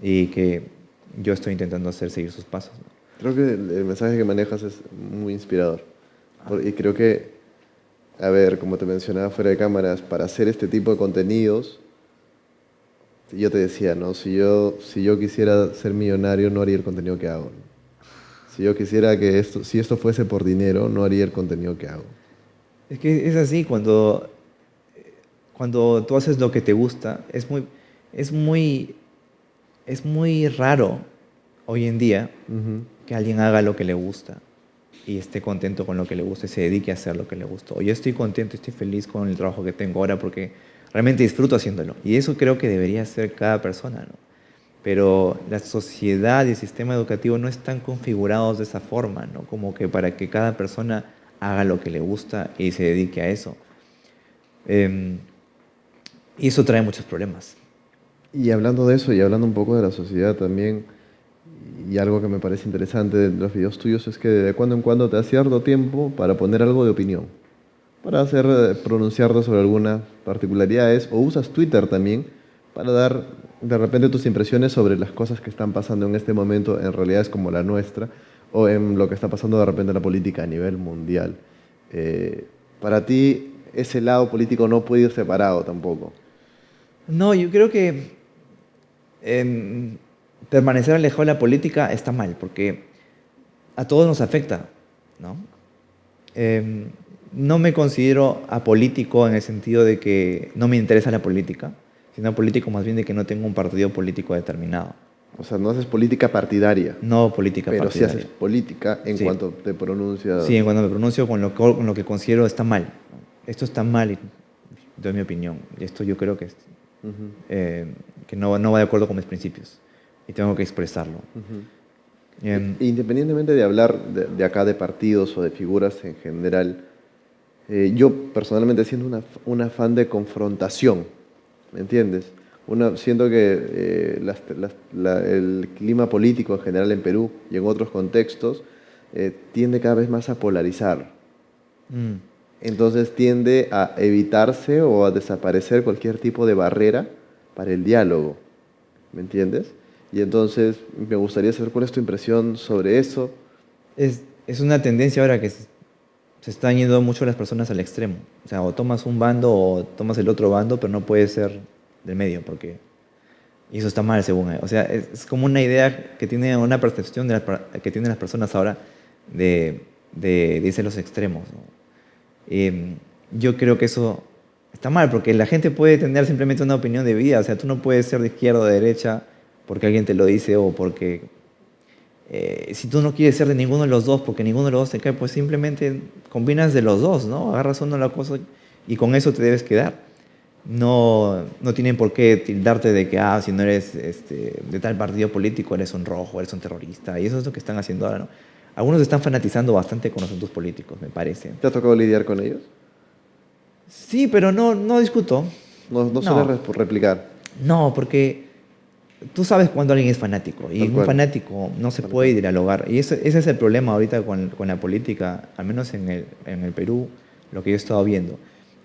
y que yo estoy intentando hacer seguir sus pasos, ¿no? Creo que el mensaje que manejas es muy inspirador. Y creo que, a ver, como te mencionaba fuera de cámaras, para hacer este tipo de contenidos, yo te decía, ¿no? Si yo quisiera ser millonario, no haría el contenido que hago, ¿no? Si yo quisiera si esto fuese por dinero, no haría el contenido que hago. Es que es así, cuando tú haces lo que te gusta, es muy, es muy raro hoy en día Ujú. que alguien haga lo que le gusta y esté contento con lo que le gusta y se dedique a hacer lo que le gusta. O yo estoy contento, estoy feliz con el trabajo que tengo ahora porque realmente disfruto haciéndolo. Y eso creo que debería ser cada persona, ¿no? Pero la sociedad y el sistema educativo no están configurados de esa forma, ¿no? Como que para que cada persona haga lo que le gusta y se dedique a eso. Em, y eso trae muchos problemas. Y hablando de eso y hablando un poco de la sociedad también, y algo que me parece interesante de los videos tuyos es que de cuando en cuando te das cierto tiempo para poner algo de opinión, para pronunciarte sobre algunas particularidades, o usas Twitter también para dar de repente tus impresiones sobre las cosas que están pasando en este momento en realidades como la nuestra, o en lo que está pasando de repente en la política a nivel mundial. Para ti, ese lado político no puede ir separado tampoco. No, yo creo que em, permanecer alejado de la política está mal, porque a todos nos afecta, ¿no? Em, no me considero apolítico en el sentido de que no me interesa la política, sino apolítico más bien de que no tengo un partido político determinado. O sea, no haces política partidaria, No política pero sí haces partidaria. política en Sí, cuanto te pronuncias. sí, en cuando me pronuncio con lo que considero está mal, ¿no? Esto está mal y doy mi opinión. Y esto yo creo Ujú, que no va de acuerdo con mis principios y tengo que expresarlo. ujú. Em, Independientemente de hablar de acá de partidos o de figuras en general, yo personalmente siento un afán de confrontación, ¿me entiendes? Siento que el clima político en general en Perú y en otros contextos tiende cada vez más a polarizar. mm, Entonces tiende a evitarse o a desaparecer cualquier tipo de barrera para el diálogo, ¿me entiendes? Y entonces me gustaría saber cuál es tu impresión sobre eso. es una tendencia ahora que se están yendo mucho las personas al extremo. O sea, o tomas un bando o tomas el otro bando, pero no puede ser del medio, porque y eso está mal según él. O sea, es como una idea que tiene una percepción que tienen las personas ahora de irse a los extremos, ¿no? Yo creo que eso está mal, porque la gente puede tener simplemente una opinión de vida. O sea, tú no puedes ser de izquierda o de derecha porque alguien te lo dice o porque si tú no quieres ser de ninguno de los dos porque ninguno de los dos te cae, pues simplemente combinas de los dos, ¿no? Agarras uno de la cosa y con eso te debes quedar. No tienen por qué tildarte de que, si no eres de tal partido político, eres un rojo, eres un terrorista. Y eso es lo que están haciendo ahora, ¿no? Algunos están fanatizando bastante con los asuntos políticos, me parece. ¿Te ha tocado lidiar con ellos? Sí, pero no discuto. No suele No, replicar, no, porque tú sabes cuando alguien es fanático y tal un cual, fanático no se tal puede cual. dialogar. Y ese es el problema ahorita con la política, al menos en el Perú, lo que yo he estado viendo,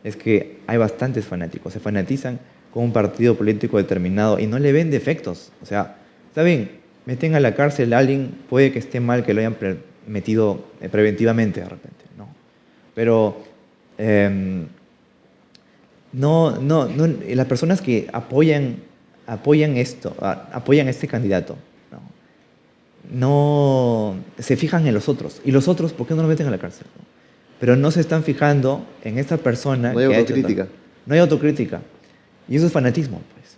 es que hay bastantes fanáticos, se fanatizan con un partido político determinado y no le ven defectos. O sea, está bien, meten a la cárcel a alguien, puede que esté mal que lo hayan metido preventivamente de repente, ¿no? Pero em, las personas que apoyan esto, apoyan a este candidato, no se fijan en los otros. ¿Y los otros por qué no lo meten a la cárcel? ¿No? Pero no se están fijando en esta No persona hay que ha hecho tal. autocrítica. No hay autocrítica. Y eso es fanatismo, pues.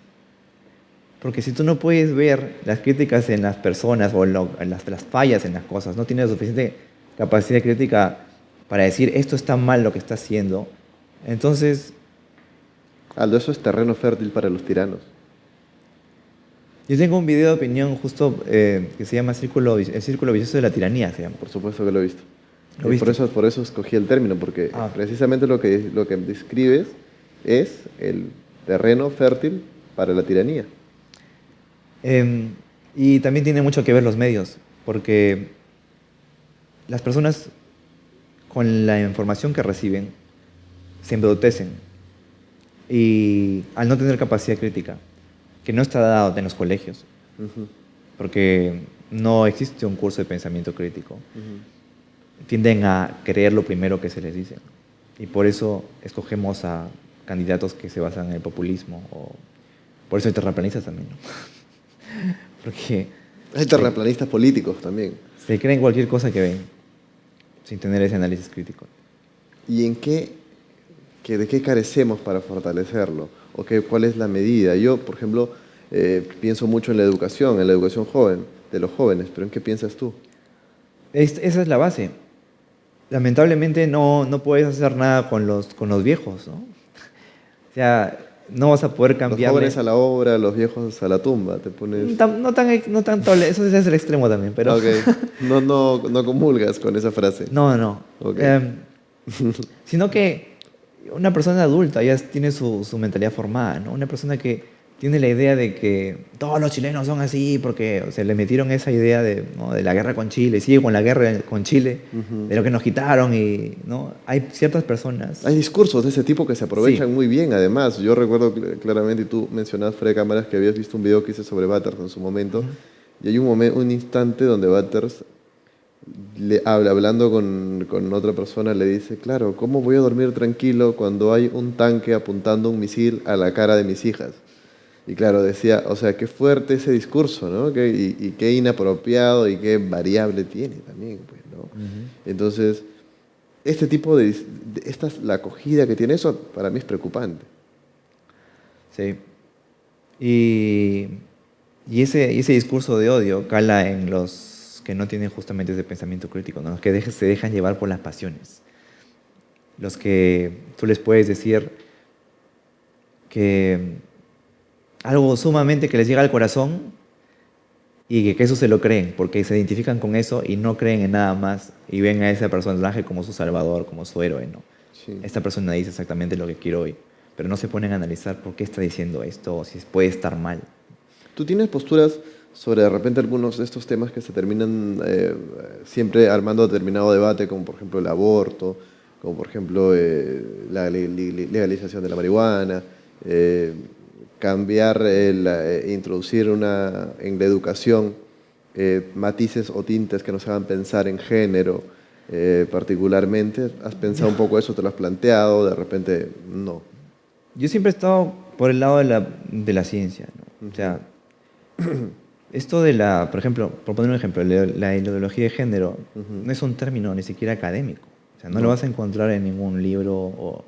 Porque si tú no puedes ver las críticas en las personas o en las fallas en las cosas, no tienes suficiente capacidad crítica para decir esto está mal lo que está haciendo, entonces Aldo, eso es terreno fértil para los tiranos. Yo tengo un video de opinión justo que se llama El Círculo Vicioso de la Tiranía, se llama. Por supuesto que lo he visto. ¿Lo Y viste? por eso escogí el término, porque Ah. precisamente lo que describes es el terreno fértil para la tiranía. Y también tiene mucho que ver los medios, porque las personas con la información que reciben se embrutecen y al no tener capacidad crítica, que no está dado en los colegios, Ujú, porque no existe un curso de pensamiento crítico, ujú. tienden a creer lo primero que se les dice. Y por eso escogemos a candidatos que se basan en el populismo, o por eso hay terraplanistas también, ¿no? Porque Hay terraplanistas políticos también. se creen cualquier cosa que ven, sin tener ese análisis crítico. ¿Y de qué carecemos para fortalecerlo? ¿O cuál es la medida? Yo, por ejemplo, pienso mucho en la educación joven, de los jóvenes, pero ¿en qué piensas tú? Esa es la base. Lamentablemente no puedes hacer nada con los viejos, ¿no? O sea, no vas a poder Los cambiarle. jóvenes a la obra, los viejos a la tumba, te pones... No tanto, eso es el extremo también, pero... Ok, no comulgas con esa frase. No. Ok. Sino que una persona adulta ya tiene su mentalidad formada, ¿no? Una persona que tiene la idea de que todos los chilenos son así porque o sea, le metieron esa idea ¿no? de la guerra con Chile, sigue con la guerra con Chile, Ujú. de lo que nos quitaron y ¿no? Hay ciertas personas... Hay discursos de ese tipo que se aprovechan Sí. muy bien, además. Yo recuerdo claramente, y tú mencionabas fuera de cámaras, que habías visto un video que hice sobre Butters en su momento, y hay un instante donde Butters, hablando con otra persona, le dice, claro, ¿cómo voy a dormir tranquilo cuando hay un tanque apuntando un misil a la cara de mis hijas? Y claro, decía, o sea, qué fuerte ese discurso, ¿no? Y qué inapropiado y qué variable tiene también, pues, ¿no? Ujú. Entonces, este tipo la acogida que tiene eso, para mí es preocupante. Sí. Y, y ese discurso de odio cala en los que no tienen justamente ese pensamiento crítico, ¿no? Los que se dejan llevar por las pasiones. Los que tú les puedes decir que algo sumamente que les llega al corazón y que eso se lo creen, porque se identifican con eso y no creen en nada más y ven a ese personaje como su salvador, como su héroe, ¿no? Sí. Esta persona dice exactamente lo que quiero hoy, pero no se ponen a analizar por qué está diciendo esto o si puede estar mal. ¿Tú tienes posturas sobre de repente algunos de estos temas que se terminan siempre armando determinado debate, como por ejemplo el aborto, como por ejemplo la legalización de la marihuana, cambiar, introducir en la educación matices o tintes que nos hagan pensar en género particularmente? ¿Has pensado un poco eso? ¿Te lo has planteado? De repente, no. Yo siempre he estado por el lado de la ciencia, ¿no? O sea, esto por ejemplo, por poner un ejemplo, la ideología de género no es un término ni siquiera académico. O sea, no lo vas a encontrar en ningún libro o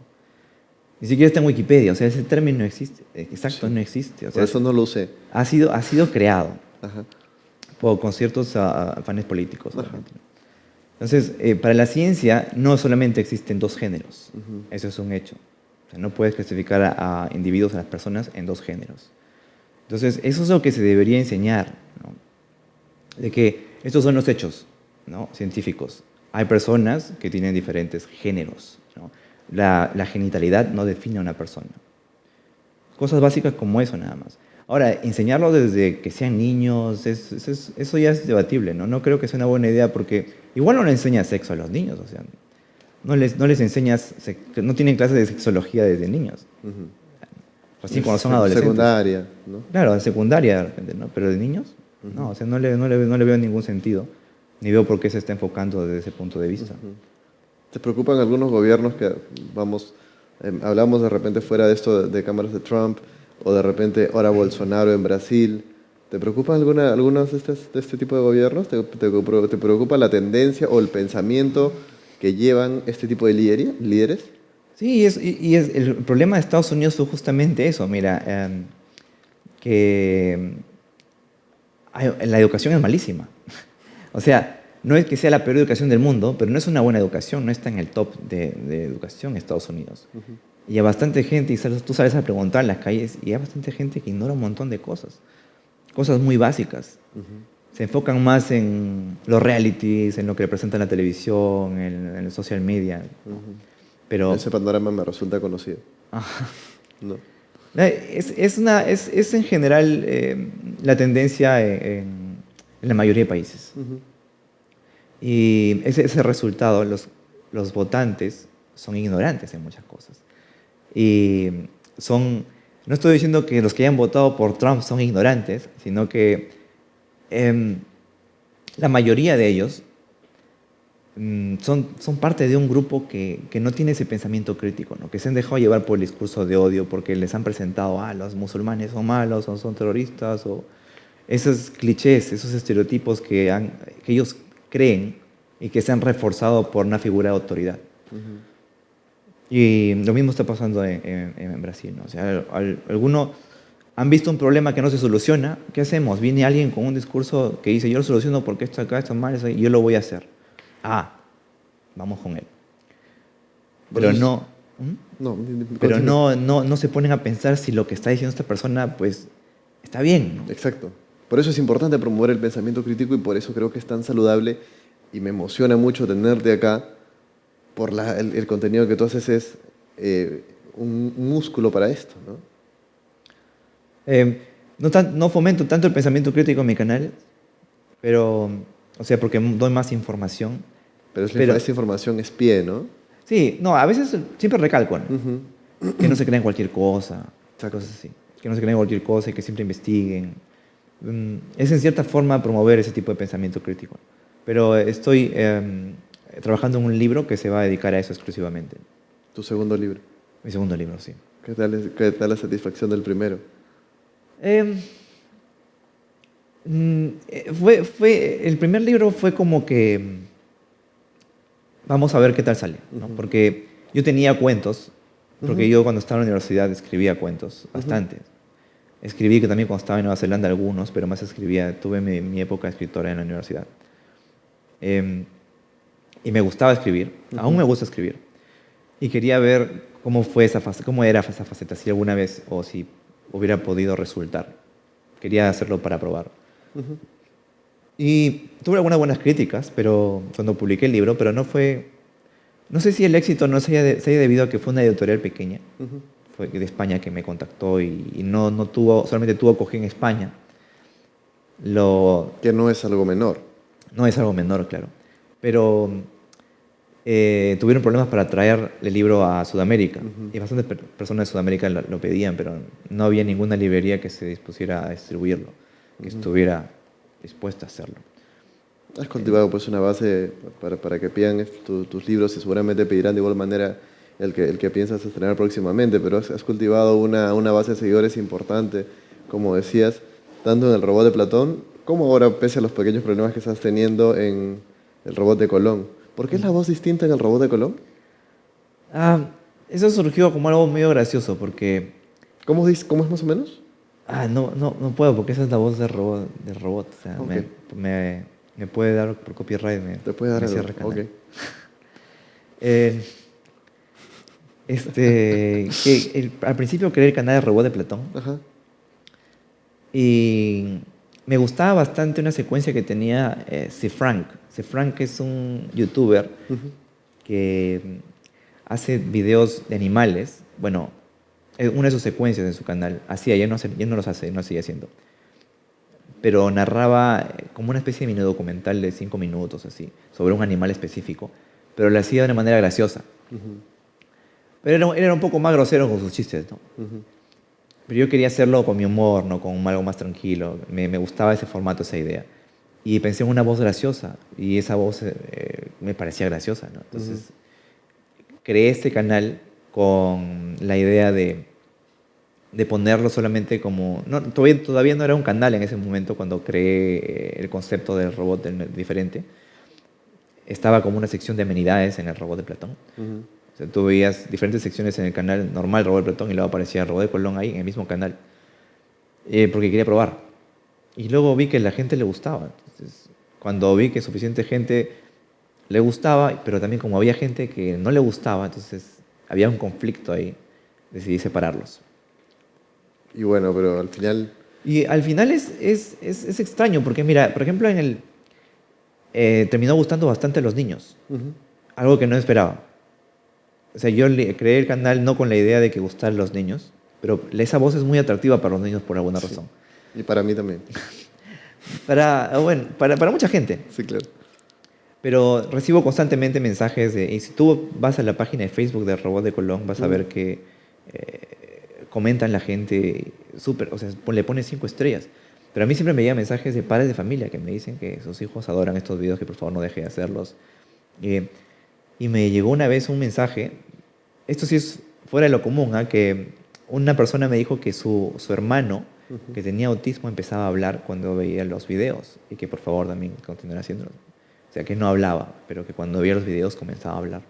ni siquiera está en Wikipedia. O sea, ese término no existe. Exacto, Sí. no existe. O Por sea, eso no lo usé. ha sido creado Ajá. con ciertos afanes políticos, obviamente, ¿no? Entonces, para la ciencia no solamente existen dos géneros. Eso es un hecho. O sea, no puedes clasificar a individuos, a las personas, en dos géneros. Entonces, eso es lo que se debería enseñar, ¿no? De que estos son los hechos, ¿no? Científicos. Hay personas que tienen diferentes géneros, ¿no? La genitalidad no define a una persona. Cosas básicas como eso nada más. Ahora, enseñarlo desde que sean niños, eso ya es debatible, ¿no? No creo que sea una buena idea porque igual no le enseñas sexo a los niños, o sea, no les enseñas, no tienen clases de sexología desde niños, Ujú. recién cuando son adolescentes. Secundaria, ¿no? Claro, en secundaria de repente, ¿no? Pero de niños, no, o sea, no le veo ningún sentido, ni veo por qué se está enfocando desde ese punto de vista. ¿Te preocupan algunos gobiernos que, vamos, hablamos de repente fuera de esto de cámaras de Trump, o de repente ahora Bolsonaro en Brasil? ¿Te preocupan algunos de este tipo de gobiernos? ¿Te preocupa la tendencia o el pensamiento que llevan este tipo de líderes? Sí, el problema de Estados Unidos fue justamente eso, mira, que la educación es malísima. O sea, no es que sea la peor educación del mundo, pero no es una buena educación, no está en el top de educación en Estados Unidos. Y hay bastante gente, y tú sales a preguntar en las calles, y hay bastante gente que ignora un montón de cosas cosas muy básicas. Se enfocan más en los realities, en lo que representa la televisión, en el social media. Pero Ese panorama me resulta conocido. ¿No? es en general la tendencia en la mayoría de países. Y ese resultado, los votantes son ignorantes en muchas cosas. Y no estoy diciendo que los que hayan votado por Trump son ignorantes, sino que la mayoría de ellos son parte de un grupo que no tiene ese pensamiento crítico, ¿no? Que se han dejado llevar por el discurso de odio, porque les han presentado, los musulmanes son malos, o son terroristas, o esos clichés, esos estereotipos que ellos creen y que se han reforzado por una figura de autoridad. Y lo mismo está pasando en Brasil, ¿no? O sea, algunos han visto un problema que no se soluciona. ¿Qué hacemos? Viene alguien con un discurso que dice, yo lo soluciono porque esto acá está mal, y yo lo voy a hacer. Vamos con él. Pero no se ponen a pensar si lo que está diciendo esta persona, pues, está bien, ¿no? Exacto. Por eso es importante promover el pensamiento crítico y por eso creo que es tan saludable y me emociona mucho tenerte acá por el contenido que tú haces es un músculo para esto, ¿no? No fomento tanto el pensamiento crítico en mi canal, pero, o sea, porque doy más información. Pero esa información es pie, ¿no? Sí, no, a veces siempre recalco, ¿no? Que no se crean cualquier cosa, cosas así. Que no se crean cualquier cosa y que siempre investiguen. Es en cierta forma promover ese tipo de pensamiento crítico. Pero estoy trabajando en un libro que se va a dedicar a eso exclusivamente. ¿Tu segundo libro? Mi segundo libro, sí. ¿Qué tal la satisfacción del primero? El primer libro fue como que vamos a ver qué tal sale, ¿no? Porque yo tenía cuentos, porque yo cuando estaba en la universidad escribía cuentos, bastantes. Escribí que también cuando estaba en Nueva Zelanda algunos, pero más tuve mi época de escritora en la universidad. Y me gustaba escribir, aún me gusta escribir. Y quería ver cómo era esa faceta, si alguna vez o si hubiera podido resultar. Quería hacerlo para probar. Y tuve algunas buenas críticas cuando publiqué el libro, pero no sé si el éxito no se haya debido a que fue una editorial pequeña, fue de España que me contactó y solamente tuvo acogida en España. Que no es algo menor. No es algo menor, claro. Pero tuvieron problemas para traer el libro a Sudamérica. Y bastantes personas de Sudamérica lo pedían, pero no había ninguna librería que se dispusiera a distribuirlo, que estuviera dispuesta a hacerlo. Has cultivado pues una base para que pidan tus libros y seguramente pedirán de igual manera el que piensas estrenar próximamente, pero has cultivado una base de seguidores importante, como decías, tanto en el robot de Platón como ahora, pese a los pequeños problemas que estás teniendo en el robot de Colón. ¿Por qué es la voz distinta en el robot de Colón? Eso surgió como algo medio gracioso, porque... ¿Cómo es más o menos? No puedo, porque esa es la voz del robot. O sea, okay. me puede dar por copyright. Te puede dar cierra el canal. Okay. Al principio creé el canal de robot de Platón. Y me gustaba bastante una secuencia que tenía Cfrank. Cfrank es un youtuber que hace videos de animales. Bueno, una de sus secuencias en su canal. Ya no los hace, no sigue haciendo. Pero narraba como una especie de mini documental de 5 minutos, así, sobre un animal específico. Pero lo hacía de una manera graciosa. Pero era un poco más grosero con sus chistes, ¿no? Pero yo quería hacerlo con mi humor, ¿no? Con algo más tranquilo. Me gustaba ese formato, esa idea. Y pensé en una voz graciosa. Y esa voz me parecía graciosa, ¿no? Entonces, creé este canal con la idea de ponerlo solamente como... todavía no era un canal en ese momento cuando creé el concepto del robot diferente. Estaba como una sección de amenidades en el robot de Platón. O sea, tú veías diferentes secciones en el canal normal, robot de Platón, y luego aparecía el robot de Colón ahí, en el mismo canal. Porque quería probar. Y luego vi que a la gente le gustaba. Entonces, cuando vi que suficiente gente le gustaba, pero también como había gente que no le gustaba, entonces había un conflicto ahí. Decidí separarlos. Y bueno, pero al final Y al final es extraño, porque mira, por ejemplo, terminó gustando bastante a los niños, Ujú. algo que no esperaba. O sea, creé el canal no con la idea de que gustar a los niños, pero esa voz es muy atractiva para los niños por alguna Sí. razón. Y para mí también. Bueno, para mucha gente. Sí, claro. Pero recibo constantemente mensajes y si tú vas a la página de Facebook de Robot de Colón, vas a Mm. ver que comentan la gente súper, o sea, le ponen 5 estrellas. Pero a mí siempre me llegan mensajes de padres de familia que me dicen que sus hijos adoran estos videos, que por favor no deje de hacerlos. Eh, y me llegó una vez un mensaje, esto sí es fuera de lo común, ¿ah? Que una persona me dijo que su hermano, Ujú. que tenía autismo, empezaba a hablar cuando veía los videos y que por favor también continuara haciéndolo. O sea, que no hablaba, pero que cuando veía los videos comenzaba a hablar.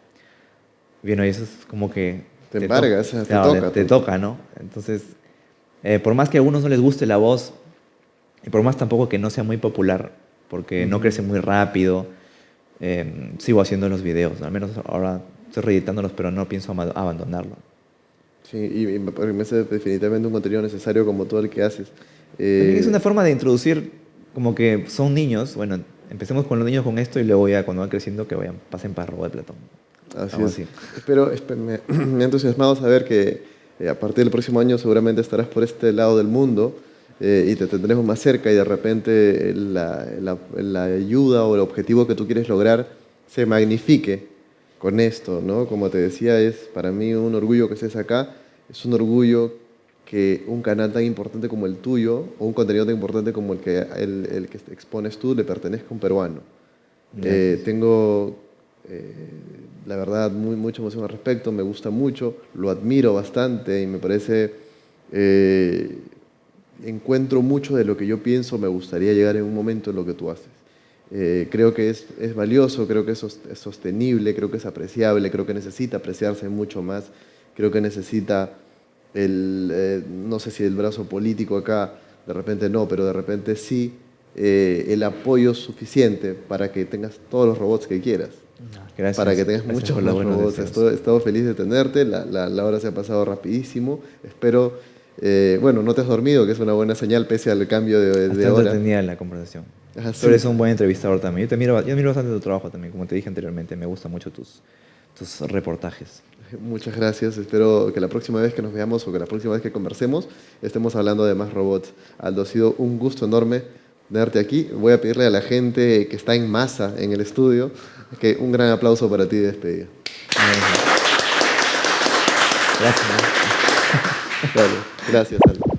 Bien, y eso es como que Te embargas, te claro, toca. te toca, ¿no? Entonces, por más que a algunos no les guste la voz, y por más tampoco que no sea muy popular, porque no crece muy rápido, sigo haciendo los videos, ¿no? Al menos ahora estoy reeditándolos, pero no pienso abandonarlo. Sí, y me parece definitivamente un contenido necesario como todo el que haces. También es una Eh, forma de introducir, como que son niños, bueno, empecemos con los niños con esto y luego ya cuando van creciendo que pasen para Robot de Platón. Así Algo es. así. Me ha entusiasmado saber que a partir del próximo año seguramente estarás por este lado del mundo y te tendremos más cerca y de repente la ayuda o el objetivo que tú quieres lograr se magnifique con esto, ¿no? Como te decía, es para mí un orgullo que estés acá, es un orgullo que un canal tan importante como el tuyo o un contenido tan importante como el que expones tú le pertenezca a un peruano. Gracias. Tengo, la verdad, mucha emoción al respecto, me gusta mucho, lo admiro bastante y me parece, eh, encuentro mucho de lo que yo pienso, me gustaría llegar en un momento en lo que tú haces. Creo que es valioso, creo que es sostenible, creo que es apreciable, creo que necesita apreciarse mucho más, creo que necesita no sé si el brazo político acá, de repente no, pero de repente sí, el apoyo suficiente para que tengas todos los robots que quieras, para que Gracias. tengas Gracias muchos por los más buenos robots. deseos. He estado feliz de tenerte, la hora se ha pasado rapidísimo. Espero, bueno, no te has dormido, que es una buena señal pese al cambio de Hasta hora. entretenida la conversación. Ah, Tú eres sí. un buen entrevistador también. Yo admiro bastante tu trabajo también. Como te dije anteriormente, me gustan mucho tus reportajes. Muchas gracias. Espero que la próxima vez que nos veamos o que la próxima vez que conversemos estemos hablando de más robots. Aldo, ha sido un gusto enorme tenerte aquí. Voy a pedirle a la gente que está en masa en el estudio que un gran aplauso para ti de despedida. Gracias. Vale, gracias, Aldo.